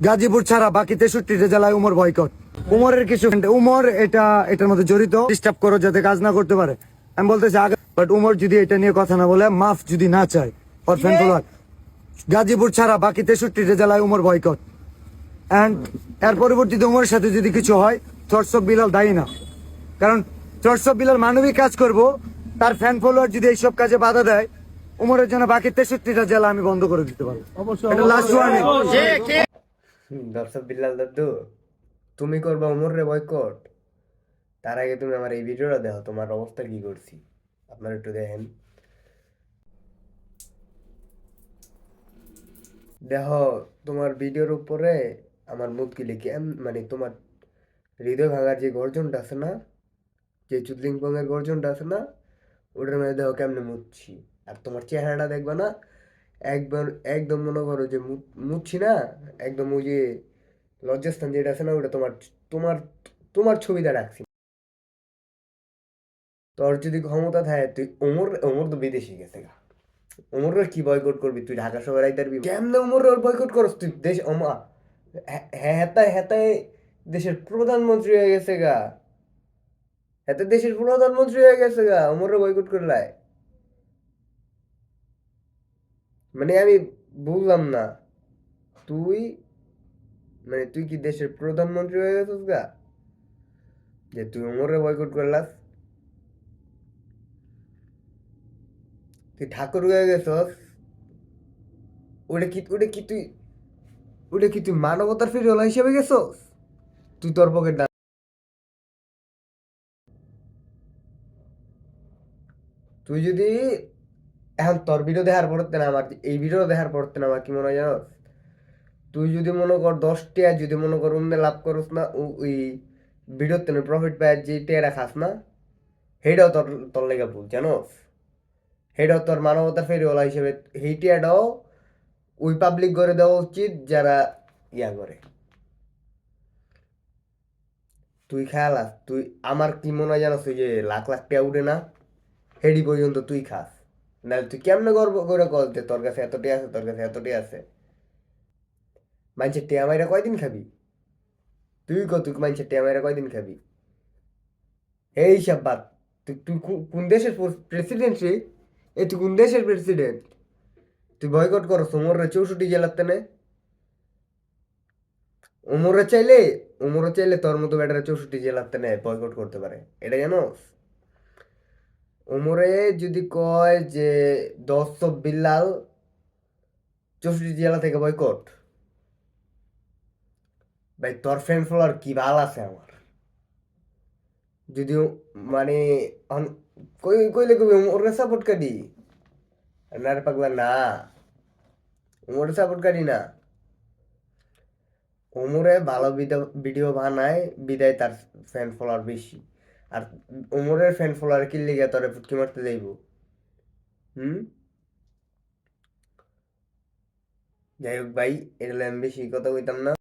গাজীপুর ছাড়া বাকি 63টা জেলায় উমর বয়কট। উমরের কিছু উমর এটার মধ্যে জড়িত, ডিস্টার্ব করো যাতে কাজ না করতে পারে। আমি বলতেছি আগে, বাট উমর যদি এটা নিয়ে কথা না বলে, মাফ যদি না চায় ওর ফ্যান ফলোয়ার, গাজীপুর ছাড়া বাকি 63টা জেলায় উমর বয়কট। এন্ড এর পরবর্তীতে উমরের সাথে যদি কিছু হয়, থটস অফ বিলাল দায়ী না। কারণ থটস অফ বিলাল মানবিক কাজ করব, তার ফ্যান ফলোয়ার যদি এইসব কাজে বাধা দেয়, উমরের জন্য বাকি 63টা জেলা আমি বন্ধ করে দিতে পারবো। এটা লাস্ট ওয়ার্নিং। দর্শক বিল্লাল দাদু, তুমি করবা উমর রে বয়কট, তার আগে তুমি আমার এই ভিডিওটা দেখো, তোমার অবস্থা কি করছি আপনারা একটু দেখেন। দেখো তোমার ভিডিওর উপরে আমার মুখ কি লিখে মানে তোমার হৃদয় ভাঙার যে গর্জনটা আছে না, যে চুদলিংপং এর গর্জনটা আছে না, ওটার মধ্যে দেখো কেমনে মুচ্ছি। আর তোমার চেহারাটা দেখবা না, একবার একদম মনে করো যে মুচ্ছি না, একদম ওই যে লজ্জাস্থান যেটা আছে না, ওটা তোমার তোমার তোমার ছবিটা রাখছি। তোর যদি ক্ষমতা থাকে, তুই ওমর ওমর তো বিদেশি গেছে গা, ওমর কি বয়কট করবি? তুই ঢাকা শহরে আইতে পারবি কেমনে? ওমর বয়কট করস তুই? দেশ ওমা হেতায় হেতায় দেশের প্রধানমন্ত্রী হয়ে গেছে গা, হেতে দেশের প্রধানমন্ত্রী হয়ে গেছে গা, ওমর বয়কট করলাই? মানে আমি বুঝলাম না, তুই মানে তুই কি দেশের প্রধানমন্ত্রী হয়ে গেছিস গা, যে তুই ওমরে বয়কট করলাস? তুই ঠাকুর হয়ে গেছস? ওটা কি তুই ওটা কি তুই মানবতার ফেরিওয়ালা হিসেবে গেছস? তুই তোর পকেট না, তুই যদি এখন তোর ভিডিও দেখার পড়তে না, আমার এই ভিডিও দেখার পড়তে না, আমার কি মনে হয় জানোস? তুই যদি মনে কর 10 টাকা যদি মনে কর অন্য লাভ করস না, ওই ভিডিওর তেনে প্রফিট পায় যে টেয়ারা খাস না, সেইটাও তোর তোর লেগে ভুল জানোস? সেইটাও তোর মানবতার ফেরিওয়ালা হিসেবে সেই টেয়াটাও ওই পাবলিক করে দেওয়া উচিত যারা ইয়া করে। তুই খেয়ালাস, তুই আমার কি মনে হয় জানোস, ওই যে লাখ লাখ টাকা উঠে না, হেডি পর্যন্ত তুই খাস। নাহলে তুই কেমনে গর্ব করে কলতে তোর কাছে এতটি আছে, তোর কাছে এতটি আছে? মানুষের টেয়া মাইরা কয়দিন খাবি? তুই কত মানুষের টেয়া মাইরা কয়দিন খাবি? এই হিসাব বাদ। তুই তুই কোন দেশের প্রেসিডেন্ট রে? এ তুই কোন দেশের প্রেসিডেন্ট? তুই বয়কট করো ওমরের 64 জেলার তেনে? ওমরে চাইলে ওমরে চাইলে তোর মতো ব্যাটারে 64 জেলার তেনে বয়কট করতে পারে, এটা জানোস? ওমরে যদি কয় যে দর্শক বিল্লাল 64 জেলা থেকে বয়কট, ভাই তোর ফ্রেন্ড ফলোয়ার কি ভাল আছে আমার। যদিও মানে কইলে কবি ওমরে সাপোর্ট কাটি, না রে পাগলা না, ওমরে সাপোর্ট কাটি না। ওমরে ভালো ভিডিও বানায় বিদায় তার ফ্যান ফলোয়ার বেশি। আর ওমরের ফ্যান ফলোয়ার কি লিগে তোরে ফুটকি মারতে যাইব? হুম, যাই হোক ভাই, এগুলো আমি বেশি কথা কইতাম না।